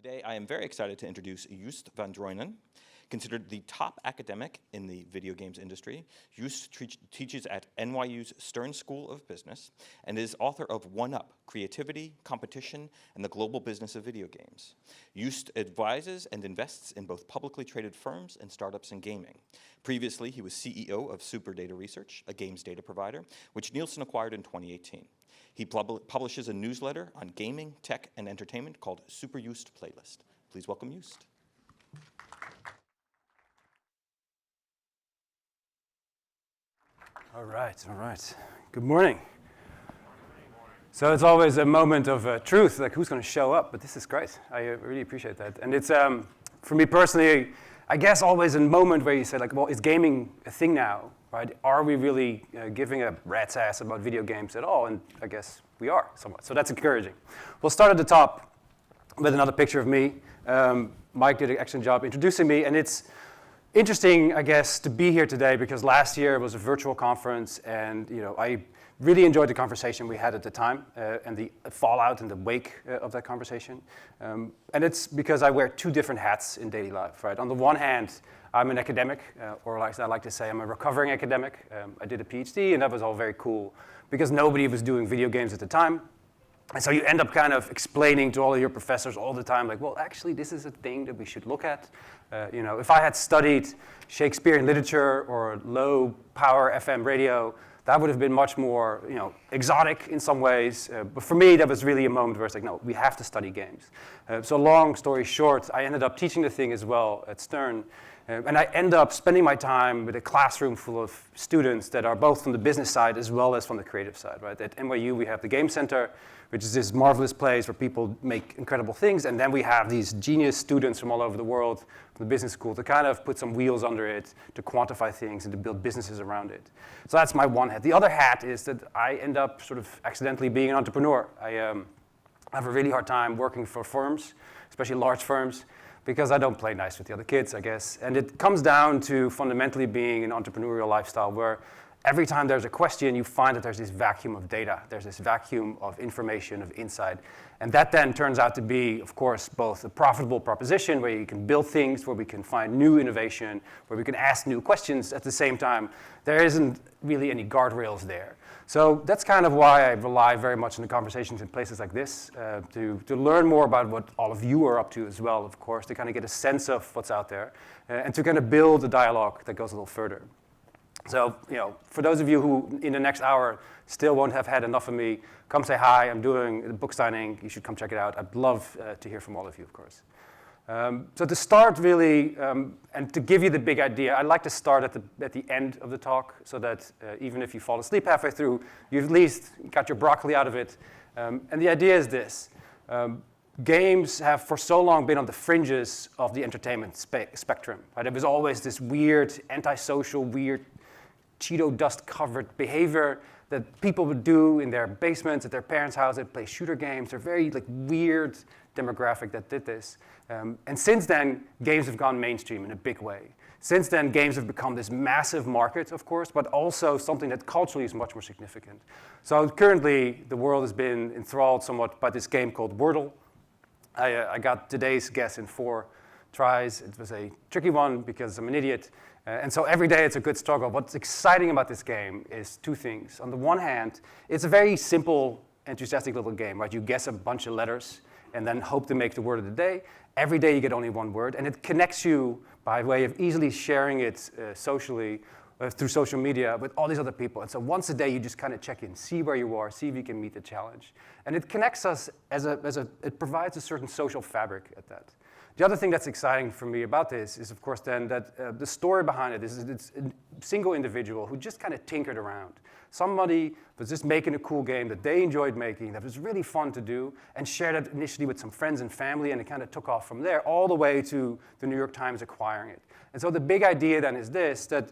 Today, I am very excited to introduce Joost van Droonen. Considered the top academic in the video games industry, Joost teaches at NYU's Stern School of Business and is author of One Up, Creativity, Competition, and the Global Business of Video Games. Joost advises and invests in both publicly traded firms and startups in gaming. Previously, he was CEO of Super Data Research, a games data provider, which Nielsen acquired in 2018. He publishes a newsletter on gaming, tech, and entertainment called Super Joost Playlist. Please welcome Joost. All right. Good morning. So it's always a moment of truth, like who's going to show up, but this is great. I really appreciate that. And it's, for me personally, I guess always a moment where you say, like, well, is gaming a thing now, right? Are we really giving a rat's ass about video games at all? And I guess we are somewhat, so that's encouraging. We'll start at the top with another picture of me. Mike did an excellent job introducing me, and it's interesting, I guess, to be here today because last year was a virtual conference, and I really enjoyed the conversation we had at the time and the fallout and the wake of that conversation. And it's because I wear two different hats in daily life, right? On the one hand, I'm an academic, or like I like to say, I'm a recovering academic. I did a PhD, and that was all very cool because nobody was doing video games at the time. And so you end up kind of explaining to all of your professors all the time, like, well, actually, this is a thing that we should look at. If I had studied Shakespearean literature or low power FM radio, that would have been much more, exotic in some ways. But for me, that was really a moment where it's like, no, we have to study games. So long story short, I ended up teaching the thing as well at Stern. And I end up spending my time with a classroom full of students that are both from the business side as well as from the creative side, right? At NYU, we have the Game Center, which is this marvelous place where people make incredible things. And then we have these genius students from all over the world from the business school to kind of put some wheels under it, to quantify things and to build businesses around it. So that's my one hat. The other hat is that I end up sort of accidentally being an entrepreneur. I have a really hard time working for firms, especially large firms, because I don't play nice with the other kids, I guess. And it comes down to fundamentally being an entrepreneurial lifestyle where every time there's a question, you find that there's this vacuum of data. There's this vacuum of information, of insight. And that then turns out to be, of course, both a profitable proposition where you can build things, where we can find new innovation, where we can ask new questions at the same time. There isn't really any guardrails there. So that's kind of why I rely very much on the conversations in places like this, to learn more about what all of you are up to as well, of course, to kind of get a sense of what's out there, and to kind of build a dialogue that goes a little further. So, for those of you who in the next hour still won't have had enough of me, come say hi. I'm doing a book signing. You should come check it out. I'd love to hear from all of you, of course. So to start really, and to give you the big idea, I'd like to start at the end of the talk so that even if you fall asleep halfway through, you've at least got your broccoli out of it. And the idea is this. Games have for so long been on the fringes of the entertainment spectrum. Right? It was always this weird, antisocial, weird, Cheeto dust-covered behavior that people would do in their basements, at their parents' house. They'd play shooter games. They're very weird demographic that did this. And since then, games have gone mainstream in a big way. Since then, games have become this massive market, of course, but also something that culturally is much more significant. So currently, the world has been enthralled somewhat by this game called Wordle. I got today's guess in 4 tries. It was a tricky one because I'm an idiot. And so every day it's a good struggle. What's exciting about this game is 2 things. On the one hand, it's a very simple, enthusiastic little game, right? You guess a bunch of letters and then hope to make the word of the day. Every day you get only 1 word, and it connects you by way of easily sharing it socially through social media with all these other people. And so once a day you just kind of check in, see where you are, see if you can meet the challenge. And it connects us it provides a certain social fabric at that. The other thing that's exciting for me about this is, of course, then that the story behind it is it's a single individual who just kind of tinkered around. Somebody was just making a cool game that they enjoyed making, that was really fun to do, and shared it initially with some friends and family, and it kind of took off from there all the way to the New York Times acquiring it. And so the big idea then is this, that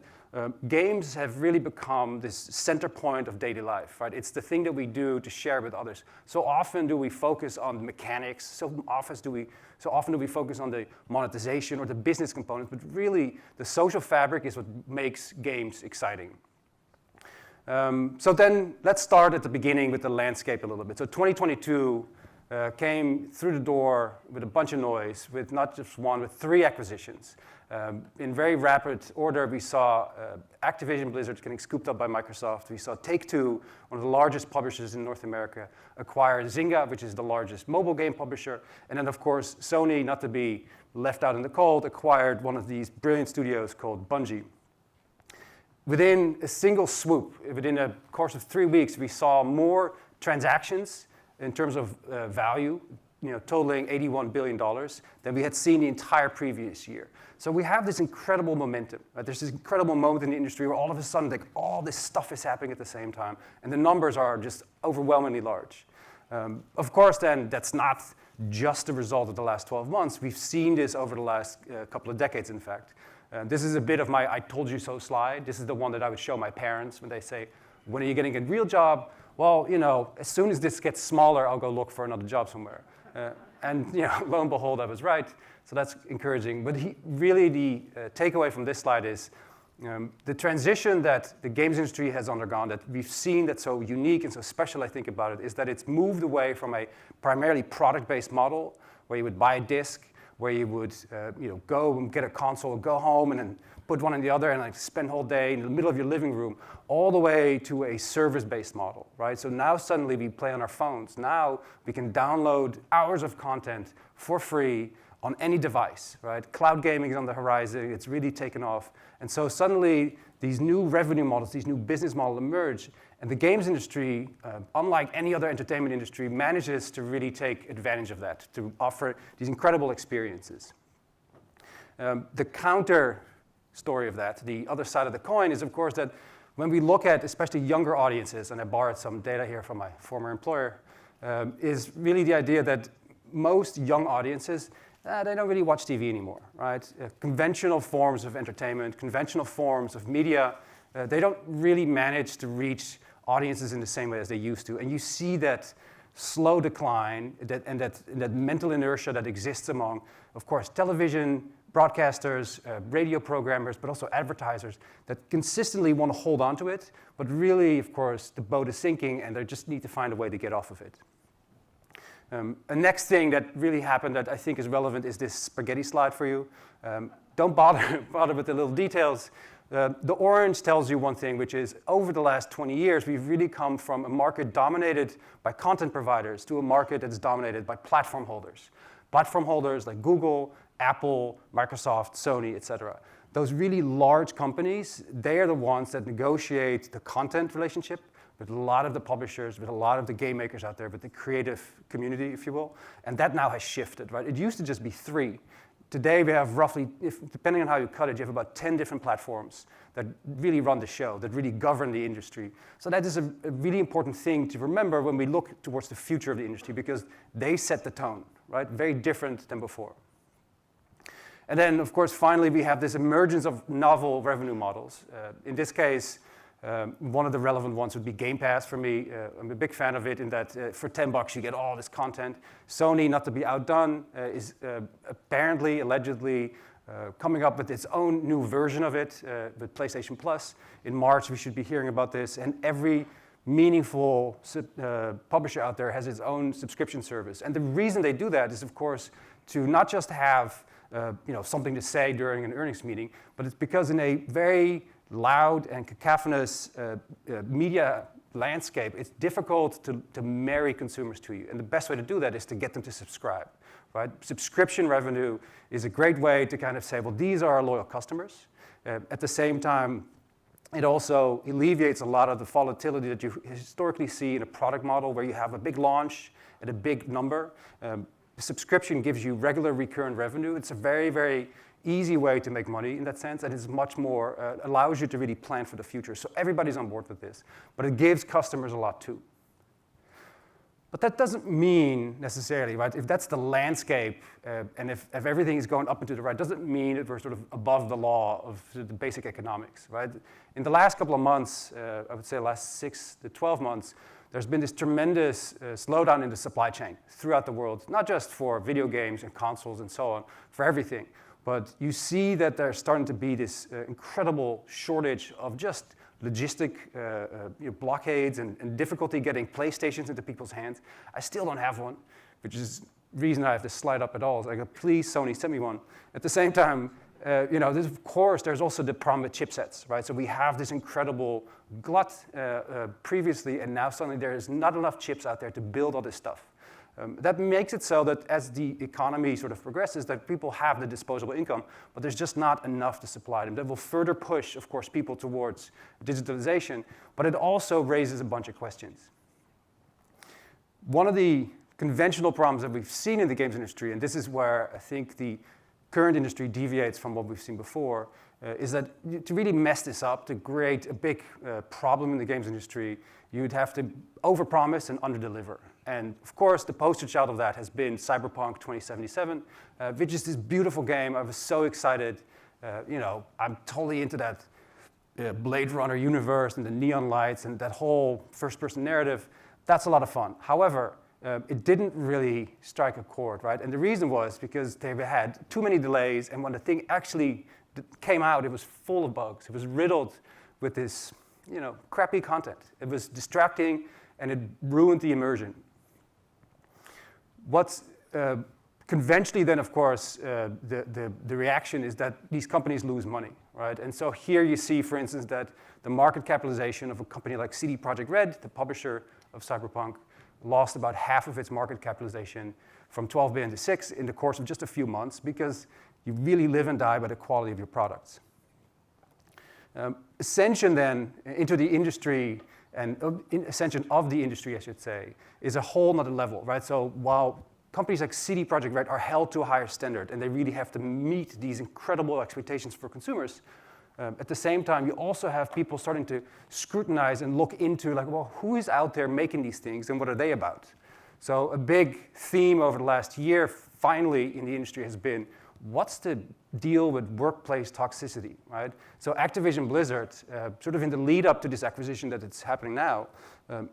games have really become this center point of daily life, right? It's the thing that we do to share with others. So often do we focus on mechanics, so often do we focus on the monetization or the business components, but really the social fabric is what makes games exciting. So then let's start at the beginning with the landscape a little bit. So 2022 came through the door with a bunch of noise, with not just one, with 3 acquisitions. In very rapid order, we saw Activision Blizzard getting scooped up by Microsoft. We saw Take-Two, one of the largest publishers in North America, acquire Zynga, which is the largest mobile game publisher. And then, of course, Sony, not to be left out in the cold, acquired one of these brilliant studios called Bungie. Within a single swoop, within a course of 3 weeks, we saw more transactions in terms of value, totaling $81 billion than we had seen the entire previous year. So we have this incredible momentum. Right? There's this incredible moment in the industry where all of a sudden, all this stuff is happening at the same time, and the numbers are just overwhelmingly large. Of course, then, that's not just a result of the last 12 months. We've seen this over the last couple of decades, in fact. This is a bit of my I told you so slide. This is the one that I would show my parents when they say, when are you getting a real job? Well, as soon as this gets smaller, I'll go look for another job somewhere. And lo and behold, I was right. So that's encouraging. But really the takeaway from this slide is the transition that the games industry has undergone, that we've seen that's so unique and so special, I think, about it, is that it's moved away from a primarily product-based model where you would buy a disc, where you would go and get a console, go home, and then put one in the other and spend the whole day in the middle of your living room, all the way to a service-based model, right? So now suddenly we play on our phones. Now we can download hours of content for free on any device, right? Cloud gaming is on the horizon. It's really taken off. And so suddenly these new revenue models, these new business models emerge, and the games industry, unlike any other entertainment industry, manages to really take advantage of that, to offer these incredible experiences. The counter story of that, the other side of the coin, is of course that when we look at especially younger audiences, and I borrowed some data here from my former employer, is really the idea that most young audiences, they don't really watch TV anymore, right? Conventional forms of entertainment, conventional forms of media, they don't really manage to reach audiences in the same way as they used to. And you see that slow decline and that mental inertia that exists among, of course, television broadcasters, radio programmers, but also advertisers that consistently want to hold on to it, but really, of course, the boat is sinking and they just need to find a way to get off of it. A next thing that really happened that I think is relevant is this spaghetti slide for you. Don't bother with the little details. The orange tells you one thing, which is over the last 20 years, we've really come from a market dominated by content providers to a market that's dominated by platform holders. Platform holders like Google, Apple, Microsoft, Sony, et cetera. Those really large companies, they are the ones that negotiate the content relationship with a lot of the publishers, with a lot of the game makers out there, with the creative community, if you will. And that now has shifted, right? It used to just be 3. Today we have roughly, depending on how you cut it, you have about 10 different platforms that really run the show, that really govern the industry. So that is a really important thing to remember when we look towards the future of the industry, because they set the tone, right? Very different than before. And then, of course, finally, we have this emergence of novel revenue models. In this case, one of the relevant ones would be Game Pass for me. I'm a big fan of it in that for $10 you get all this content. Sony, not to be outdone, is apparently, allegedly, coming up with its own new version of it with PlayStation Plus. In March, we should be hearing about this. And every meaningful publisher out there has its own subscription service. And the reason they do that is, of course, to not just have something to say during an earnings meeting, but it's because in a very loud and cacophonous media landscape, it's difficult to marry consumers to you. And the best way to do that is to get them to subscribe, right? Subscription revenue is a great way to kind of say, well, these are our loyal customers. At the same time, it also alleviates a lot of the volatility that you historically see in a product model where you have a big launch at a big number. The subscription gives you regular recurrent revenue. It's a very, very easy way to make money in that sense, and it's much more, allows you to really plan for the future. So everybody's on board with this, but it gives customers a lot too. But that doesn't mean necessarily, right, if that's the landscape and if everything is going up and to the right, doesn't mean that we're sort of above the law of the basic economics, right? In the last couple of months, I would say the last 6 to 12 months, there's been this tremendous slowdown in the supply chain throughout the world, not just for video games and consoles and so on, for everything. But you see that there's starting to be this incredible shortage of just logistic blockades and difficulty getting PlayStations into people's hands. I still don't have one. which is the reason I have this slide up at all. It's like, please, Sony, send me one. At the same time, of course, there's also the problem with chipsets, right? So we have this incredible glut previously, and now suddenly there is not enough chips out there to build all this stuff. That makes it so that as the economy sort of progresses, that people have the disposable income, but there's just not enough to supply them. That will further push, of course, people towards digitalization, but it also raises a bunch of questions. One of the conventional problems that we've seen in the games industry, and this is where I think the current industry deviates from what we've seen before, is that to really mess this up, to create a big problem in the games industry, you'd have to overpromise and underdeliver. And of course, the poster child of that has been Cyberpunk 2077, which is this beautiful game. I was so excited. I'm totally into that Blade Runner universe and the neon lights and that whole first-person narrative. That's a lot of fun. However, it didn't really strike a chord, right? And the reason was because they had too many delays, and when the thing actually came out, it was full of bugs. It was riddled with this, crappy content. It was distracting, and it ruined the immersion. What's conventionally then, of course, the reaction is that these companies lose money, right? And so here you see, for instance, that the market capitalization of a company like CD Projekt Red, the publisher of Cyberpunk, lost about half of its market capitalization from 12 billion to 6 in the course of just a few months, because you really live and die by the quality of your products. Ascension then into the industry, and ascension of the industry, I should say, is a whole nother level, right? So while companies like CD Projekt Red are held to a higher standard, and they really have to meet these incredible expectations for consumers, at the same time, you also have people starting to scrutinize and look into, like, well, who is out there making these things, and what are they about? So a big theme over the last year, finally, in the industry has been, what's the deal with workplace toxicity, right? So Activision Blizzard, sort of in the lead up to this acquisition that it's happening now,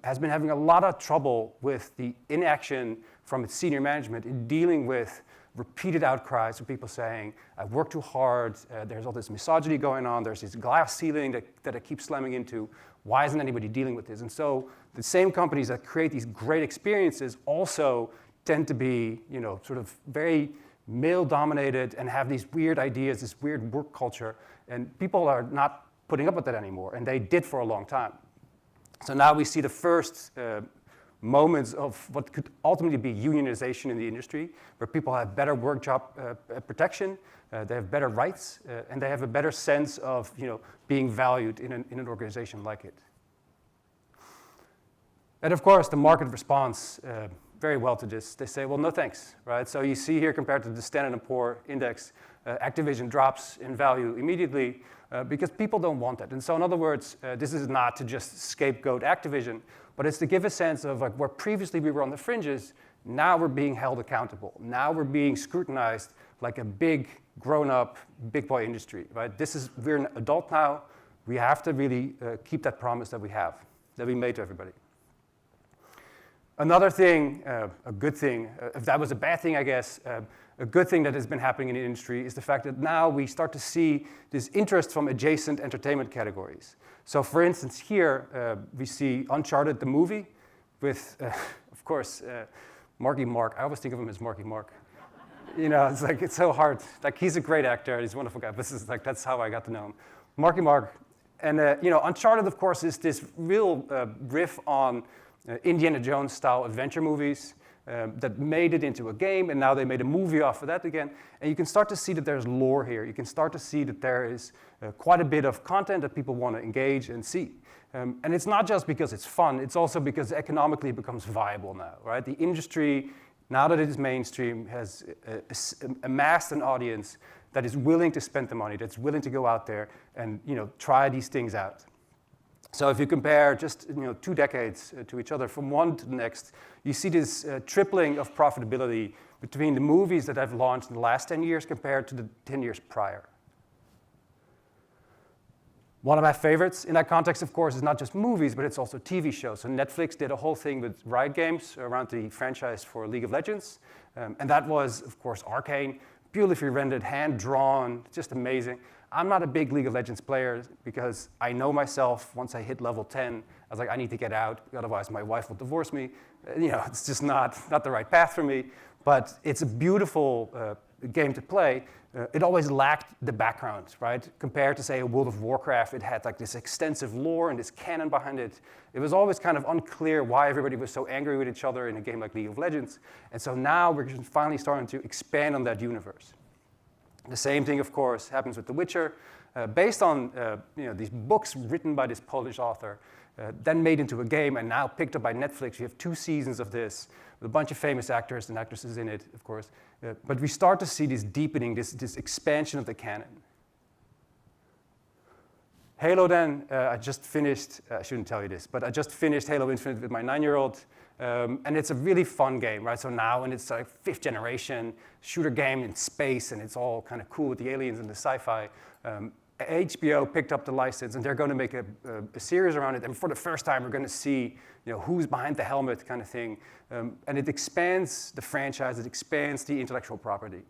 has been having a lot of trouble with the inaction from its senior management in dealing with repeated outcries of people saying, I work too hard, there's all this misogyny going on, there's this glass ceiling that I keep slamming into, why isn't anybody dealing with this? And so the same companies that create these great experiences also tend to be, sort of very male-dominated and have these weird ideas, this weird work culture, and people are not putting up with that anymore, and they did for a long time. So now we see the first moments of what could ultimately be unionization in the industry, where people have better work job protection, they have better rights, and they have a better sense of being valued in an organization like it. And of course, the market responds very well to this. They say, well, no thanks, right? So you see here, compared to the Standard & Poor index, Activision drops in value immediately because people don't want that. And so in other words, this is not to just scapegoat Activision, but it's to give a sense of, like, where previously we were on the fringes, now we're being held accountable. Now we're being scrutinized like a big, grown-up, big boy industry, right? We're an adult now. We have to really keep that promise that we made to everybody. Another thing, a good thing, if that was a bad thing, I guess, a good thing that has been happening in the industry is the fact that now we start to see this interest from adjacent entertainment categories. So for instance, here we see Uncharted, the movie, with, of course, Marky Mark. I always think of him as Marky Mark. It's like, it's so hard. Like, he's a great actor, he's a wonderful guy. This is like, that's how I got to know him. Marky Mark. And, Uncharted, of course, is this real riff on Indiana Jones style adventure movies that made it into a game, and now they made a movie off of that again. And you can start to see that there's lore here. You can start to see that there is quite a bit of content that people want to engage and see. And it's not just because it's fun, it's also because economically it becomes viable now, right? The industry, now that it is mainstream, has amassed an audience that is willing to spend the money, that's willing to go out there and try these things out. So if you compare just 2 decades to each other, from one to the next, you see this tripling of profitability between the movies that have launched in the last 10 years compared to the 10 years prior. One of my favorites in that context, of course, is not just movies, but it's also TV shows. So Netflix did a whole thing with Riot Games around the franchise for League of Legends. And that was, of course, Arcane. beautifully rendered, hand-drawn, just amazing. I'm not a big League of Legends player because I know myself, once I hit level 10, I was like, I need to get out, otherwise my wife will divorce me. It's just not the right path for me. But it's a beautiful game to play. It always lacked the background, right? Compared to, say, a World of Warcraft, it had like this extensive lore and this canon behind it. It was always kind of unclear why everybody was so angry with each other in a game like League of Legends. And so now we're finally starting to expand on that universe. The same thing, of course, happens with The Witcher, based on these books written by this Polish author, then made into a game and now picked up by Netflix. You have 2 seasons of this with a bunch of famous actors and actresses in it, of course. But we start to see this deepening, this expansion of the canon. Halo then, I just finished, I shouldn't tell you this, but I just finished Halo Infinite with my 9-year-old. And it's a really fun game, right? So now, and it's like 5th generation shooter game in space, and it's all kind of cool with the aliens and the sci-fi. HBO picked up the license, and they're going to make a series around it. And for the first time, we're going to see, who's behind the helmet, kind of thing. And it expands the franchise. It expands the intellectual property.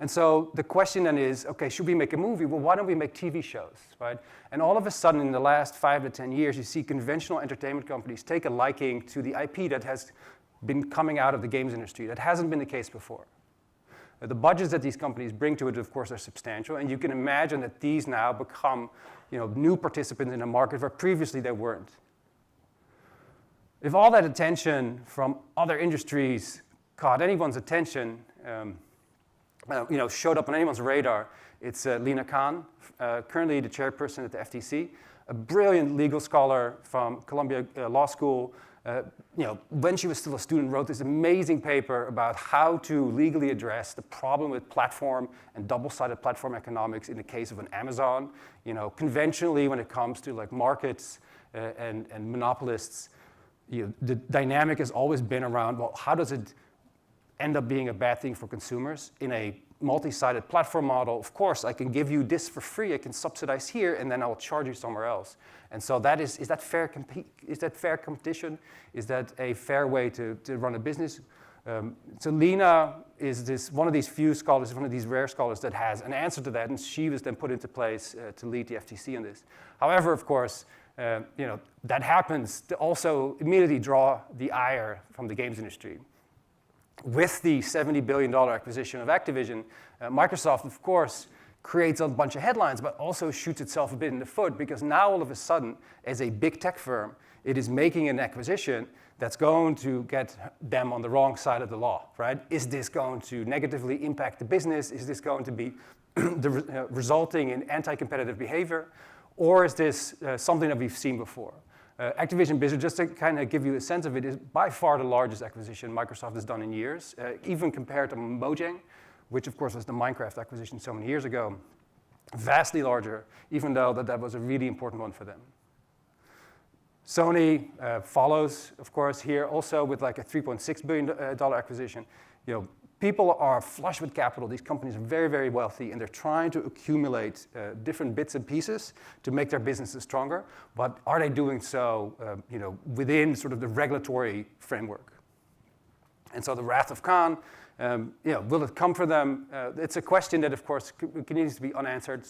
And so the question then is, okay, should we make a movie? Well, why don't we make TV shows, right? And all of a sudden, in the last 5 to 10 years, you see conventional entertainment companies take a liking to the IP that has been coming out of the games industry. That hasn't been the case before. The budgets that these companies bring to it, of course, are substantial, and you can imagine that these now become, new participants in a market where previously they weren't. If all that attention from other industries caught anyone's attention, showed up on anyone's radar, it's Lina Khan, currently the chairperson at the FTC, a brilliant legal scholar from Columbia Law School. When she was still a student, wrote this amazing paper about how to legally address the problem with platform and double-sided platform economics in the case of an Amazon. Conventionally, when it comes to like markets and monopolists, the dynamic has always been around, well, how does it end up being a bad thing for consumers in a multi-sided platform model? Of course, I can give you this for free, I can subsidize here, and then I'll charge you somewhere else. And so that is that fair competition? Is that a fair way to run a business? So Lina is one of these few scholars, one of these rare scholars that has an answer to that, and she was then put into place to lead the FTC on this. However, of course, that happens to also immediately draw the ire from the games industry. With the $70 billion acquisition of Activision, Microsoft, of course, creates a bunch of headlines, but also shoots itself a bit in the foot, because now all of a sudden, as a big tech firm, it is making an acquisition that's going to get them on the wrong side of the law, right? Is this going to negatively impact the business? Is this going to be resulting in anti-competitive behavior? Or is this something that we've seen before? Activision Blizzard, just to kind of give you a sense of it, is by far the largest acquisition Microsoft has done in years, even compared to Mojang, which of course was the Minecraft acquisition so many years ago. Vastly larger, even though that was a really important one for them. Sony follows, of course, here also with like a $3.6 billion acquisition. People are flush with capital. These companies are very, very wealthy, and they're trying to accumulate different bits and pieces to make their businesses stronger. But are they doing so, within sort of the regulatory framework? And so the wrath of Khan, will it come for them? It's a question that, of course, continues to be unanswered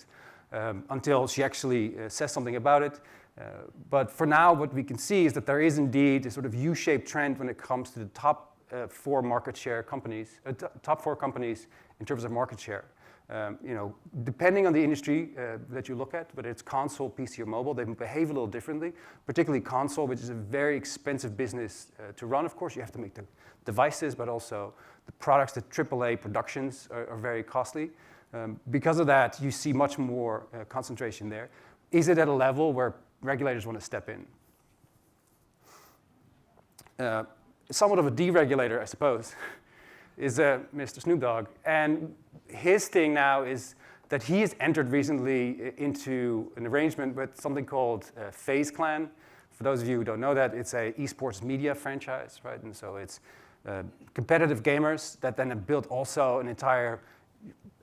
until she actually says something about it. But for now, what we can see is that there is indeed a sort of U-shaped trend when it comes to the top 4 market share companies, top 4 companies in terms of market share. Depending on the industry that you look at, whether it's console, PC, or mobile, they behave a little differently. Particularly console, which is a very expensive business to run. Of course, you have to make the devices, but also the products, the AAA productions are very costly. Because of that, you see much more concentration there. Is it at a level where regulators want to step in? Somewhat of a deregulator, I suppose, is Mr. Snoop Dogg. And his thing now is that he has entered recently into an arrangement with something called FaZe Clan. For those of you who don't know that, it's a esports media franchise, right? And so it's competitive gamers that then have built also an entire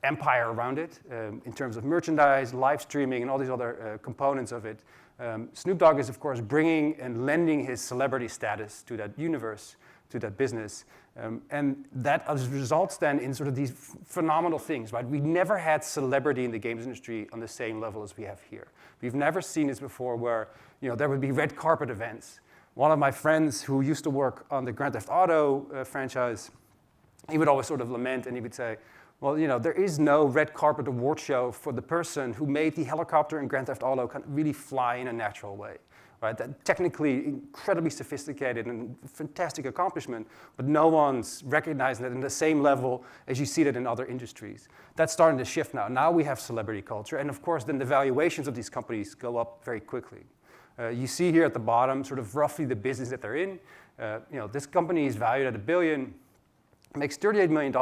empire around it in terms of merchandise, live streaming, and all these other components of it. Snoop Dogg is, of course, bringing and lending his celebrity status to that universe to that business. And that results then in sort of these phenomenal things, right? We never had celebrity in the games industry on the same level as we have here. We've never seen this before where, there would be red carpet events. One of my friends who used to work on the Grand Theft Auto franchise, he would always sort of lament and he would say, well, there is no red carpet award show for the person who made the helicopter in Grand Theft Auto kind of really fly in a natural way. Right? That technically incredibly sophisticated and fantastic accomplishment, but no one's recognizing it in the same level as you see it in other industries. That's starting to shift now. Now we have celebrity culture, and of course then the valuations of these companies go up very quickly. You see here at the bottom sort of roughly the business that they're in. This company is valued at $1 billion, makes $38 million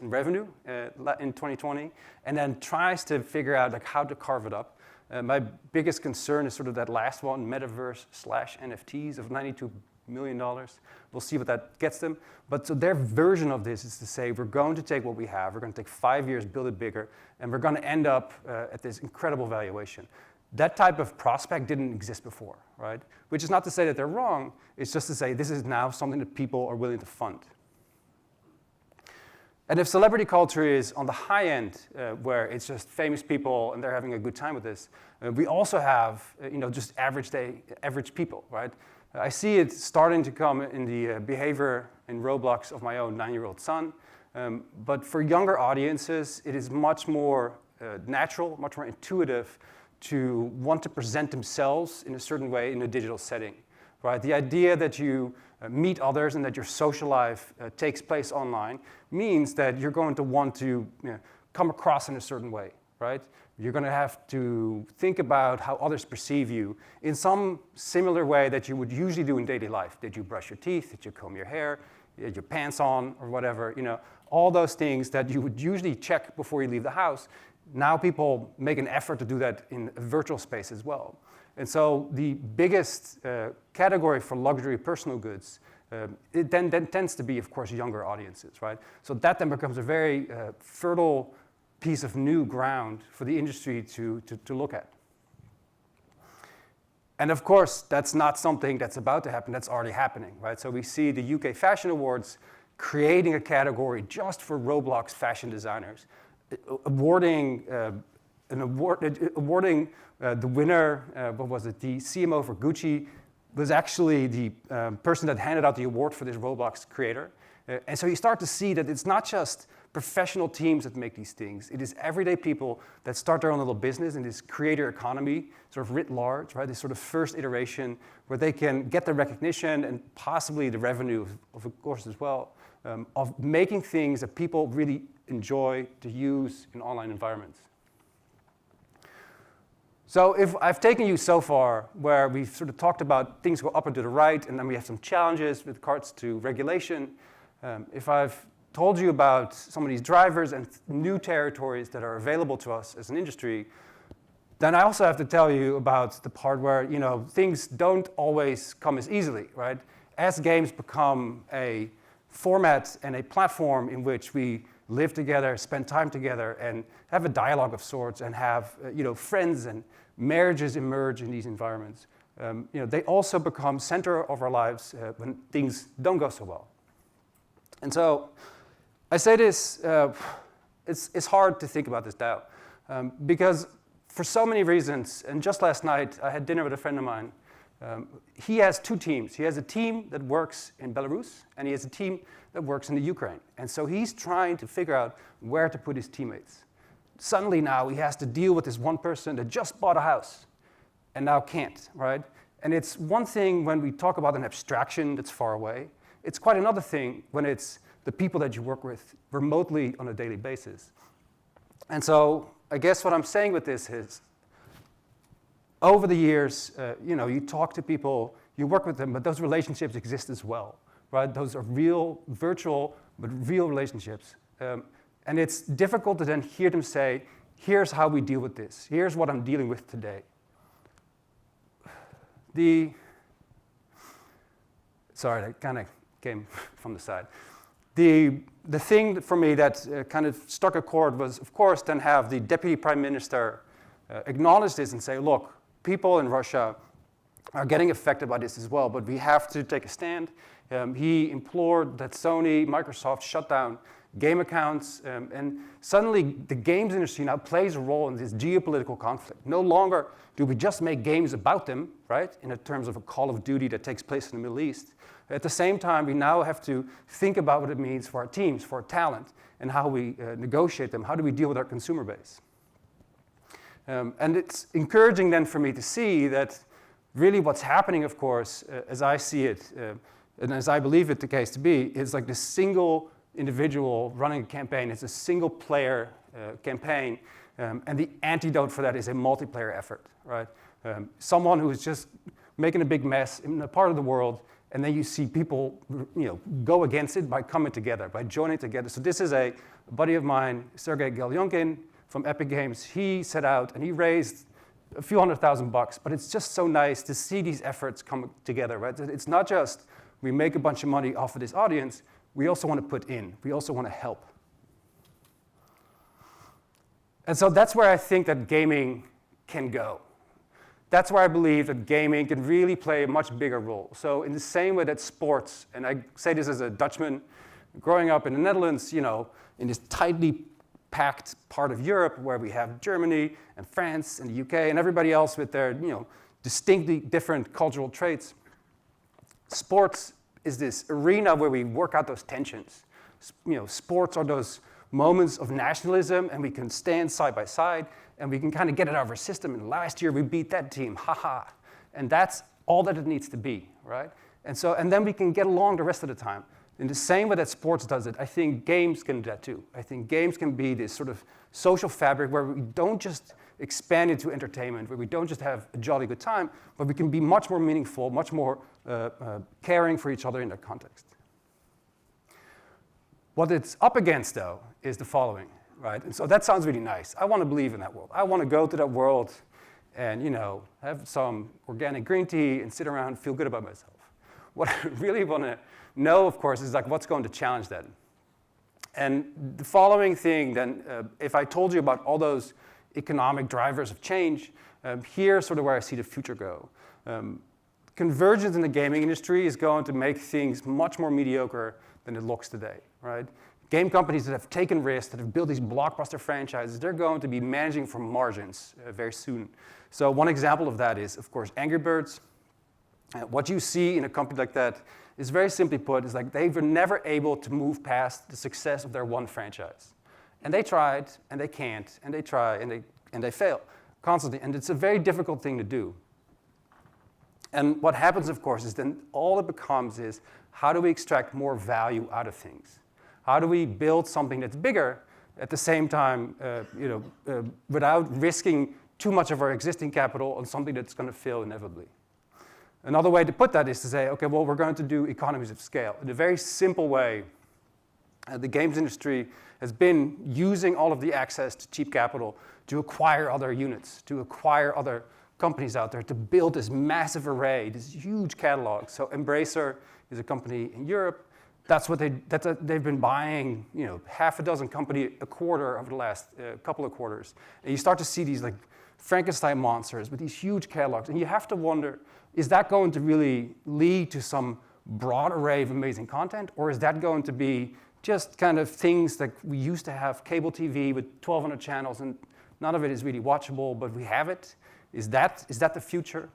in revenue in 2020, and then tries to figure out like how to carve it up. My biggest concern is sort of that last one, metaverse / NFTs of $92 million. We'll see what that gets them. But so their version of this is to say, we're going to take what we have, we're going to take 5 years, build it bigger, and we're going to end up at this incredible valuation. That type of prospect didn't exist before, right? Which is not to say that they're wrong, it's just to say this is now something that people are willing to fund. And if celebrity culture is on the high end, where it's just famous people and they're having a good time with this, we also have, just average people, right? I see it starting to come in the behavior in Roblox of my own 9-year-old son. But for younger audiences, it is much more natural, much more intuitive to want to present themselves in a certain way in a digital setting, right? The idea that you meet others and that your social life takes place online means that you're going to want to come across in a certain way, right? You're going to have to think about how others perceive you in some similar way that you would usually do in daily life. Did you brush your teeth? Did you comb your hair? Did your pants on or whatever? All those things that you would usually check before you leave the house. Now people make an effort to do that in a virtual space as well. And so the biggest category for luxury personal goods, it then tends to be, of course, younger audiences, right? So that then becomes a very fertile piece of new ground for the industry to look at. And of course, that's not something that's about to happen, that's already happening, right? So we see the UK Fashion Awards creating a category just for Roblox fashion designers, awarding the winner, what was it, the CMO for Gucci, was actually the person that handed out the award for this Roblox creator. And so you start to see that it's not just professional teams that make these things. It is everyday people that start their own little business in this creator economy, sort of writ large, right? This sort of first iteration where they can get the recognition and possibly the revenue, of course, as well, of making things that people really enjoy to use in online environments. So if I've taken you so far where we've sort of talked about things go up and to the right, and then we have some challenges with regards to regulation, if I've told you about some of these drivers and new territories that are available to us as an industry, then I also have to tell you about the part where things don't always come as easily, right? As games become a format and a platform in which we live together, spend time together, and have a dialogue of sorts, and have friends and marriages emerge in these environments. They also become center of our lives when things don't go so well. And so I say this, it's hard to think about this now, because for so many reasons, and just last night I had dinner with a friend of mine. He has two teams. He has a team that works in Belarus, and he has a team that works in the Ukraine. And so he's trying to figure out where to put his teammates. Suddenly now he has to deal with this one person that just bought a house and now can't, right? And it's one thing when we talk about an abstraction that's far away. It's quite another thing when it's the people that you work with remotely on a daily basis. And so I guess what I'm saying with this is, over the years, you talk to people, you work with them, but those relationships exist as well, right? Those are real, virtual, but real relationships. And it's difficult to then hear them say, here's how we deal with this. Here's what I'm dealing with today. Sorry, that kind of came from the side. The thing for me that kind of struck a chord was, of course, then have the Deputy Prime Minister acknowledge this and say, look, people in Russia are getting affected by this as well, but we have to take a stand, He implored that Sony, Microsoft shut down game accounts, and suddenly the games industry now plays a role in this geopolitical conflict. No longer do we just make games about them, right, in terms of a Call of Duty that takes place in the Middle East. At the same time, we now have to think about what it means for our teams, for our talent, and how we negotiate them. How do we deal with our consumer base? And it's encouraging then for me to see that really what's happening, of course, as I see it, and as I believe it the case to be, is like this single individual running a campaign. It's a single player campaign, and the antidote for that is a multiplayer effort, right? Someone who is just making a big mess in a part of the world, and then you see people, go against it by coming together, by joining together. So this is a buddy of mine, Sergey Galyonkin from Epic Games. He set out and he raised a few $100,000, but it's just so nice to see these efforts come together, right? It's not just we make a bunch of money off of this audience, we also want to put in, we also want to help. And so that's where I think that gaming can go. That's where I believe that gaming can really play a much bigger role. So in the same way that sports, and I say this as a Dutchman, growing up in the Netherlands, in this tightly packed part of Europe where we have Germany and France and the UK and everybody else with their, distinctly different cultural traits. Sports is this arena where we work out those tensions. Sports are those moments of nationalism, and we can stand side by side, and we can kind of get it out of our system. And last year we beat that team, haha. And that's all that it needs to be, right? And then we can get along the rest of the time. In the same way that sports does it, I think games can do that too. I think games can be this sort of social fabric where we don't just expand into entertainment, where we don't just have a jolly good time, but we can be much more meaningful, much more caring for each other in that context. What it's up against, though, is the following, right? And so that sounds really nice. I want to believe in that world. I want to go to that world and, have some organic green tea and sit around and feel good about myself. What I really want to know, of course, is like what's going to challenge that. And the following thing, then, if I told you about all those economic drivers of change, here's sort of where I see the future go. Convergence in the gaming industry is going to make things much more mediocre than it looks today, right? Game companies that have taken risks, that have built these blockbuster franchises, they're going to be managing for margins very soon. So one example of that is, of course, Angry Birds. What you see in a company like that is very simply put, is like they were never able to move past the success of their one franchise. And they tried, and they can't, and they try, and they fail constantly. And it's a very difficult thing to do. And what happens, of course, is then all it becomes is, how do we extract more value out of things? How do we build something that's bigger at the same time, without risking too much of our existing capital on something that's going to fail inevitably? Another way to put that is to say, okay, well, we're going to do economies of scale. In a very simple way, the games industry has been using all of the access to cheap capital to acquire other units, to acquire other companies out there, to build this massive array, this huge catalog. So Embracer is a company in Europe. That's what they've been buying, half a dozen company a quarter over the last couple of quarters. And you start to see these like Frankenstein monsters with these huge catalogs. And you have to wonder, is that going to really lead to some broad array of amazing content? Or is that going to be just kind of things that we used to have cable TV with 1,200 channels and none of it is really watchable, but we have it? Is that the future?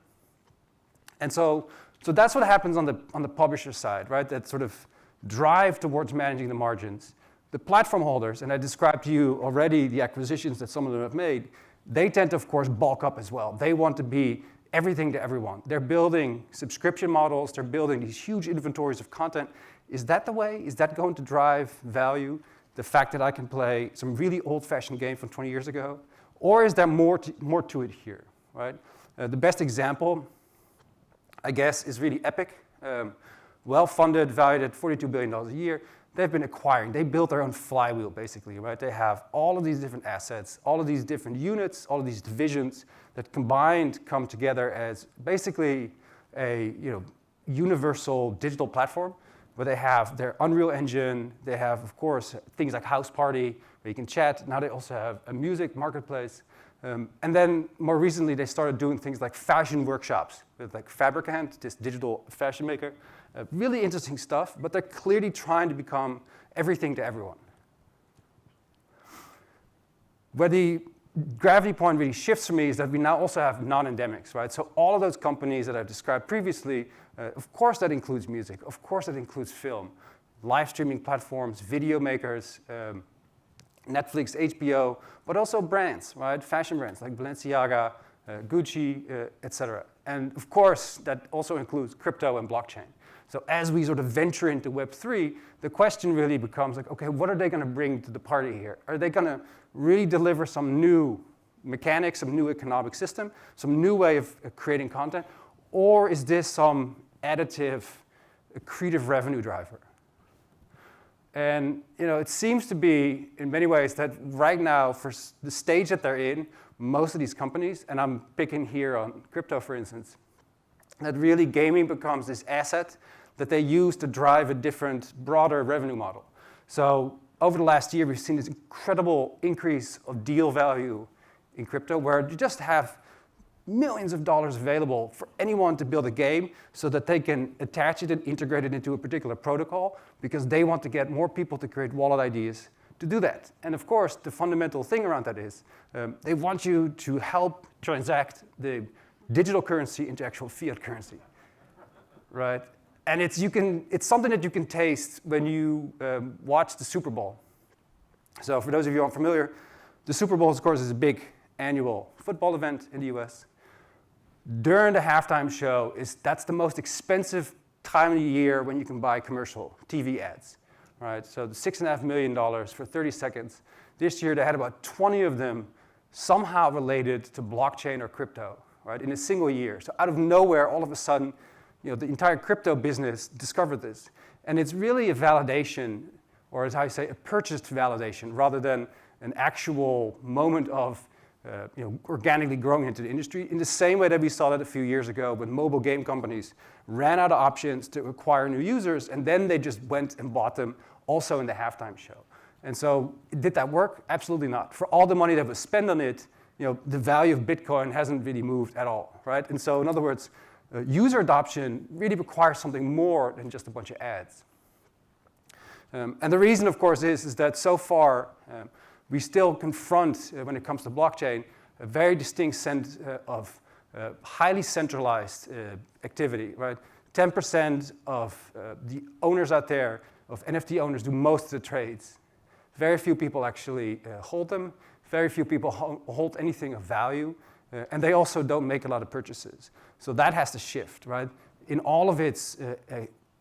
And so that's what happens on the publisher side, right? That sort of drive towards managing the margins. The platform holders, and I described to you already the acquisitions that some of them have made, they tend to, of course, bulk up as well. They want to be everything to everyone. They're building subscription models. They're building these huge inventories of content. Is that the way? Is that going to drive value? The fact that I can play some really old-fashioned game from 20 years ago? Or is there more to it here, right? The best example, I guess, is really Epic. Well-funded, valued at $42 billion a year. They've been acquiring. They built their own flywheel, basically, right? They have all of these different assets, all of these different units, all of these divisions that combined come together as basically a universal digital platform where they have their Unreal Engine. They have, of course, things like House Party where you can chat. Now they also have a music marketplace. And then more recently, they started doing things like fashion workshops with like Fabricant, this digital fashion maker. Really interesting stuff, but they're clearly trying to become everything to everyone. Where the gravity point really shifts for me is that we now also have non-endemics, right? So all of those companies that I've described previously, of course that includes music, of course that includes film, live streaming platforms, video makers, Netflix, HBO, but also brands, right? Fashion brands like Balenciaga, Gucci, etc. And of course, that also includes crypto and blockchain. So as we sort of venture into Web3, the question really becomes like, okay, what are they going to bring to the party here? Are they going to really deliver some new mechanics, some new economic system, some new way of creating content? Or is this some additive, accretive revenue driver? And it seems to be, in many ways, that right now, for the stage that they're in, most of these companies, and I'm picking here on crypto, for instance, that really gaming becomes this asset that they use to drive a different, broader revenue model. So over the last year, we've seen this incredible increase of deal value in crypto, where you just have millions of dollars available for anyone to build a game so that they can attach it and integrate it into a particular protocol because they want to get more people to create wallet ideas to do that. And of course, the fundamental thing around that is they want you to help transact the digital currency into actual fiat currency, right? And it's something that you can taste when you watch the Super Bowl. So for those of you who aren't familiar, the Super Bowl, of course, is a big annual football event in the US. During the halftime show, that's the most expensive time of the year when you can buy commercial TV ads, right? So the $6.5 million for 30 seconds. This year, they had about 20 of them somehow related to blockchain or crypto, right, in a single year. So out of nowhere, all of a sudden, the entire crypto business discovered this. And it's really a validation, or as I say, a purchased validation, rather than an actual moment of organically growing into the industry, in the same way that we saw that a few years ago when mobile game companies ran out of options to acquire new users, and then they just went and bought them also in the halftime show. And so did that work? Absolutely not. For all the money that was spent on it, the value of Bitcoin hasn't really moved at all, right? And so in other words, user adoption really requires something more than just a bunch of ads. And the reason, of course, is that so far, we still confront, when it comes to blockchain, a very distinct sense of highly centralized activity, right? 10% of the owners out there, of NFT owners, do most of the trades. Very few people actually hold them. Very few people hold anything of value. And they also don't make a lot of purchases. So that has to shift, right? In all of its,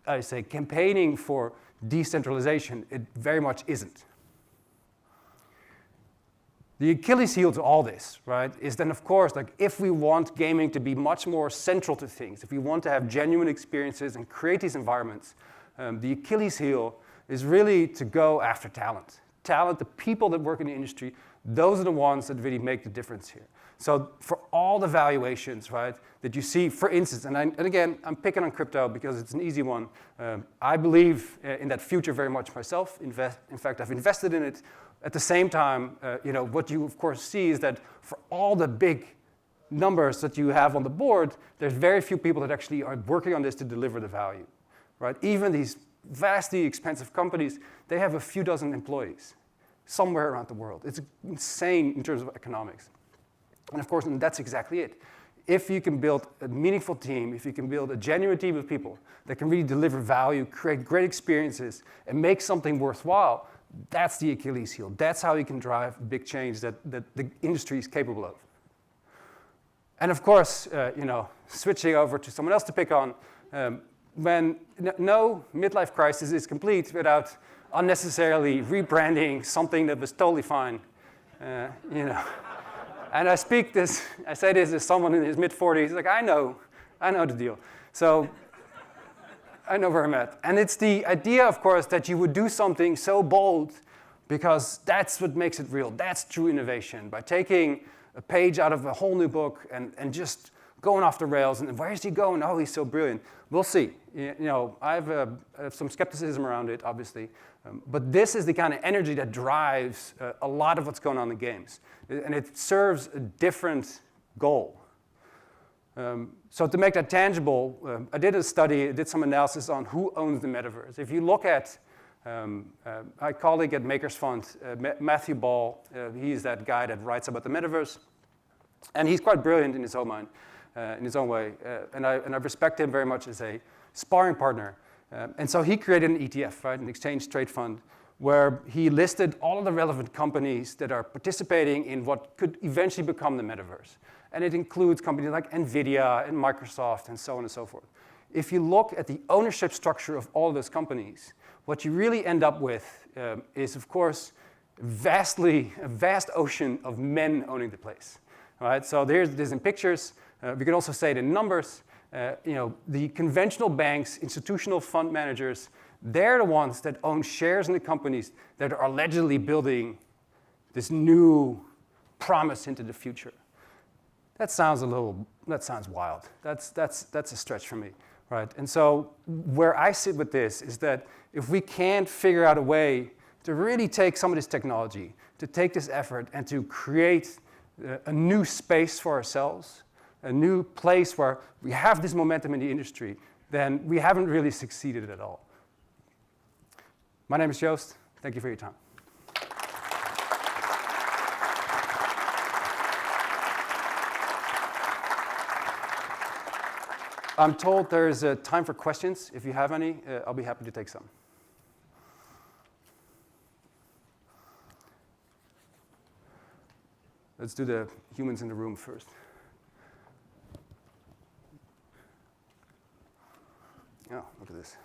I say, campaigning for decentralization, it very much isn't. The Achilles heel to all this, right, is then, of course, like if we want gaming to be much more central to things, if we want to have genuine experiences and create these environments, the Achilles heel is really to go after talent. Talent, the people that work in the industry, those are the ones that really make the difference here. So for all the valuations, right, that you see, for instance, and again, I'm picking on crypto because it's an easy one. I believe in that future very much myself. In fact, I've invested in it. At the same time, what you, of course, see is that for all the big numbers that you have on the board, there's very few people that actually are working on this to deliver the value, right? Even these vastly expensive companies, they have a few dozen employees somewhere around the world. It's insane in terms of economics. And of course, and that's exactly it. If you can build a meaningful team, if you can build a genuine team of people that can really deliver value, create great experiences, and make something worthwhile, that's the Achilles heel. That's how you can drive big change that the industry is capable of. And of course, switching over to someone else to pick on, when no midlife crisis is complete without unnecessarily rebranding something that was totally fine, And I say this as someone in his mid-40s, like, I know the deal. So I know where I'm at. And it's the idea, of course, that you would do something so bold because that's what makes it real. That's true innovation. By taking a page out of a whole new book and just going off the rails. And where is he going? Oh, he's so brilliant. We'll see. I have some skepticism around it, obviously. But this is the kind of energy that drives a lot of what's going on in the games. And it serves a different goal. So to make that tangible, I did some analysis on who owns the metaverse. If you look at my colleague at Makers Fund, Matthew Ball, he's that guy that writes about the metaverse, and he's quite brilliant in his own mind, in his own way, and I respect him very much as a sparring partner. And so he created an ETF, right, an exchange trade fund, where he listed all of the relevant companies that are participating in what could eventually become the metaverse. And it includes companies like NVIDIA and Microsoft and so on and so forth. If you look at the ownership structure of all of those companies, what you really end up with is, of course, a vast ocean of men owning the place. All right, so there's in pictures. We can also say it in numbers. The conventional banks, institutional fund managers, they're the ones that own shares in the companies that are allegedly building this new promise into the future. That sounds wild. That's a stretch for me, right? And so where I sit with this is that if we can't figure out a way to really take some of this technology, to take this effort and to create a new space for ourselves, a new place where we have this momentum in the industry, then we haven't really succeeded at all. My name is Joost. Thank you for your time. I'm told there's time for questions. If you have any, I'll be happy to take some. Let's do the humans in the room first. Oh, look at this.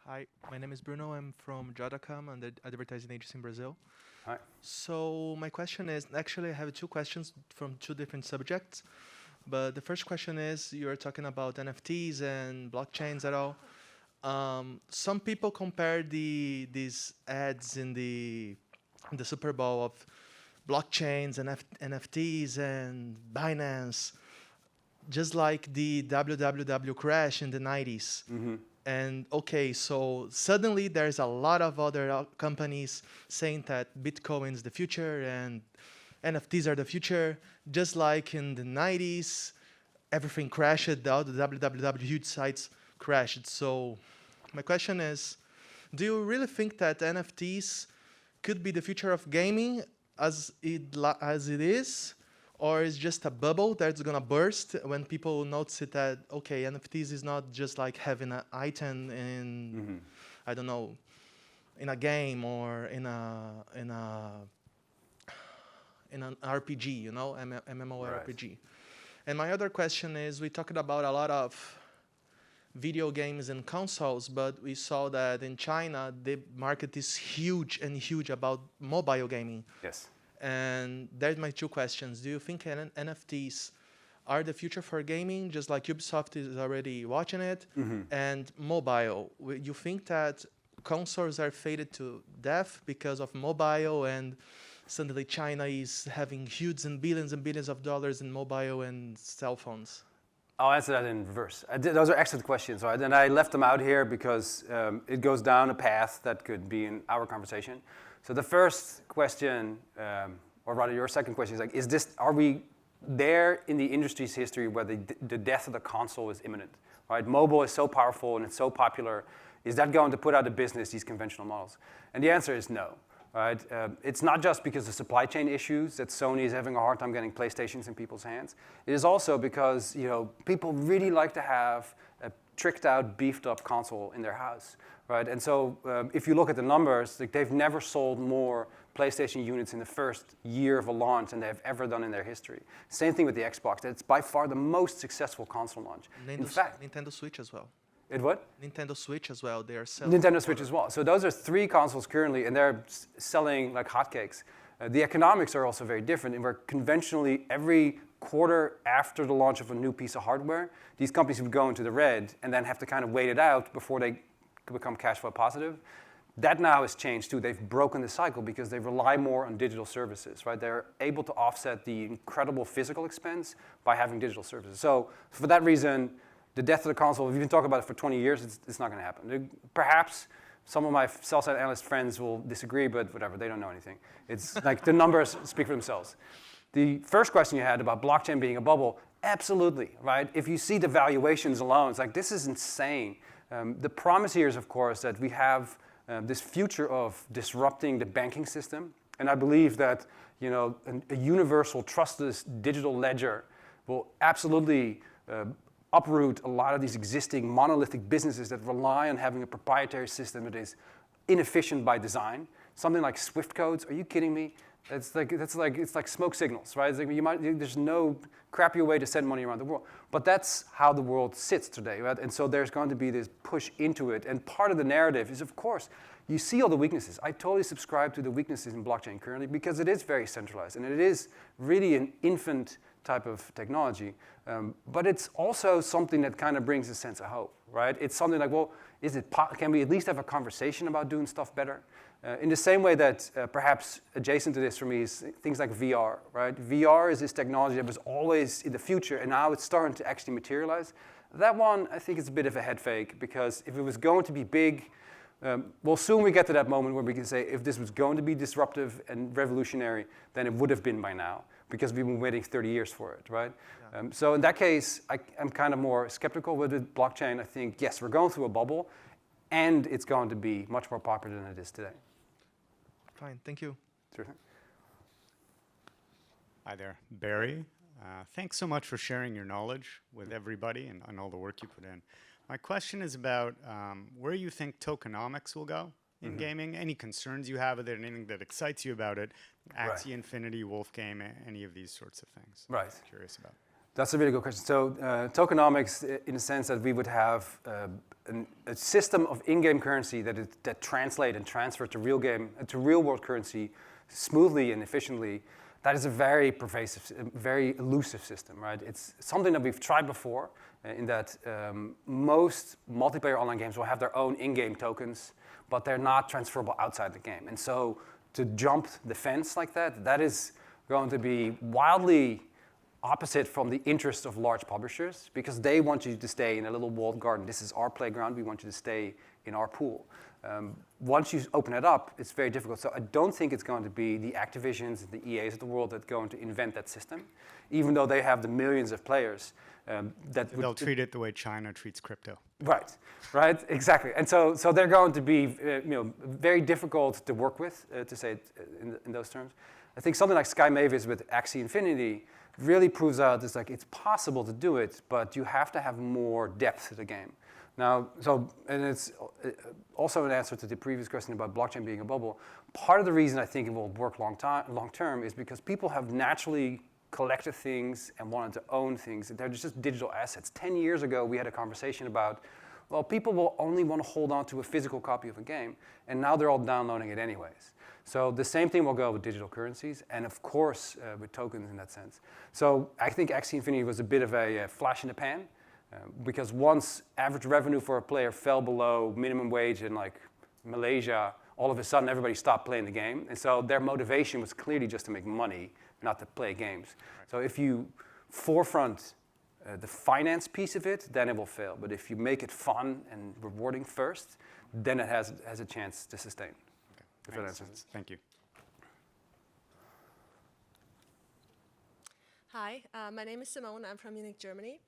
Hi, my name is Bruno. I'm from Jodacom, and the advertising agency in Brazil. Hi. So my question is, actually I have two questions from two different subjects. But the first question is, you're talking about NFTs and blockchains at all. Some people compare these ads in the Super Bowl of blockchains and NFTs and Binance, just like the www crash in the 90s. Mm-hmm. And okay, so suddenly there's a lot of other companies saying that Bitcoin is the future and NFTs are the future. Just like in the 90s, everything crashed, all the www huge sites crashed. So my question is, do you really think that NFTs could be the future of gaming as it is? Or is just a bubble that's gonna burst when people notice it that, okay, NFTs is not just like having an item in, I don't know, in a game or in an RPG, you know, MMORPG. Right. And my other question is, we talked about a lot of video games and consoles, but we saw that in China, the market is huge about mobile gaming. Yes. And there's my two questions. Do you think NFTs are the future for gaming, just like Ubisoft is already watching it? Mm-hmm. And mobile, you think that consoles are faded to death because of mobile, and suddenly China is having huge and billions of dollars in mobile and cell phones? I'll answer that in reverse. Those are excellent questions, right? And I left them out here because it goes down a path that could be in our conversation. So the first question, or rather your second question, is like, are we there in the industry's history where the death of the console is imminent, right? Mobile is so powerful and it's so popular. Is that going to put out of business these conventional models? And the answer is no, right? It's not just because of supply chain issues that Sony is having a hard time getting PlayStations in people's hands. It is also because, people really like to have a tricked out, beefed up console in their house. Right, and so if you look at the numbers, they've never sold more PlayStation units in the first year of a launch than they've ever done in their history. Same thing with the Xbox. It's by far the most successful console launch. In fact, Nintendo Switch as well. It what? Nintendo Switch as well. They are selling. Nintendo Switch as well. So those are 3 consoles currently, and they're selling like hotcakes. The economics are also very different, and where conventionally every quarter after the launch of a new piece of hardware, these companies would go into the red and then have to kind of wait it out before they become cash flow positive. That now has changed too. They've broken the cycle because they rely more on digital services, right? They're able to offset the incredible physical expense by having digital services. So for that reason, the death of the console, we've been talking about it for 20 years, it's not going to happen. Perhaps some of my sell-side analyst friends will disagree, but whatever, they don't know anything. It's like the numbers speak for themselves. The first question you had about blockchain being a bubble, absolutely, right? If you see the valuations alone, it's like, this is insane. The promise here is, of course, that we have this future of disrupting the banking system. And I believe that, you know, a universal trustless digital ledger will absolutely uproot a lot of these existing monolithic businesses that rely on having a proprietary system that is inefficient by design. Something like Swift codes, are you kidding me? It's like smoke signals, right? It's like there's no crappier way to send money around the world. But that's how the world sits today, right? And so there's going to be this push into it. And part of the narrative is, of course, you see all the weaknesses. I totally subscribe to the weaknesses in blockchain currently because it is very centralized and it is really an infant type of technology. But it's also something that kind of brings a sense of hope, right? It's something like, well, can we at least have a conversation about doing stuff better? In the same way that perhaps adjacent to this for me is things like VR, right? VR is this technology that was always in the future, and now it's starting to actually materialize. That one, I think, is a bit of a head fake, because if it was going to be big, well, soon we get to that moment where we can say if this was going to be disruptive and revolutionary, then it would have been by now, because we've been waiting 30 years for it, right? Yeah. So in that case, I'm kind of more skeptical with blockchain. I think, yes, we're going through a bubble, and it's going to be much more popular than it is today. Fine, thank you. Sure. Hi there, Barry. Thanks so much for sharing your knowledge with everybody and all the work you put in. My question is about where you think tokenomics will go in gaming. Any concerns you have with it, anything that excites you about it? Axie Infinity, Wolfgame, any of these sorts of things. Right. Curious about. That's a really good question. So tokenomics, in the sense that we would have a system of in-game currency that translate and transfer to real world currency smoothly and efficiently. That is a very pervasive, very elusive system, right? It's something that we've tried before, in that most multiplayer online games will have their own in-game tokens, but they're not transferable outside the game. And so to jump the fence like that is going to be wildly opposite from the interests of large publishers, because they want you to stay in a little walled garden. This is our playground. We want you to stay in our pool. Once you open it up, it's very difficult. So I don't think it's going to be the Activisions and the EAs of the world that are going to invent that system, even though they have the millions of players. They'll treat it the way China treats crypto. Right, exactly. And so they're going to be very difficult to work with, to say it in those terms. I think something like Sky Mavis with Axie Infinity really proves out it's possible to do it, but you have to have more depth to the game. Now, and it's also an answer to the previous question about blockchain being a bubble. Part of the reason I think it will work long term is because people have naturally collected things and wanted to own things. They're just digital assets. 10 years ago, we had a conversation about, well, people will only want to hold on to a physical copy of a game, and now they're all downloading it anyways. So the same thing will go with digital currencies, and of course with tokens in that sense. So I think Axie Infinity was a bit of a flash in the pan, because once average revenue for a player fell below minimum wage in like Malaysia, all of a sudden everybody stopped playing the game. And so their motivation was clearly just to make money, not to play games. Right. So if you forefront the finance piece of it, then it will fail. But if you make it fun and rewarding first, then it has a chance to sustain. If that answers. Thank you. Hi, my name is Simone. I'm from Munich, Germany.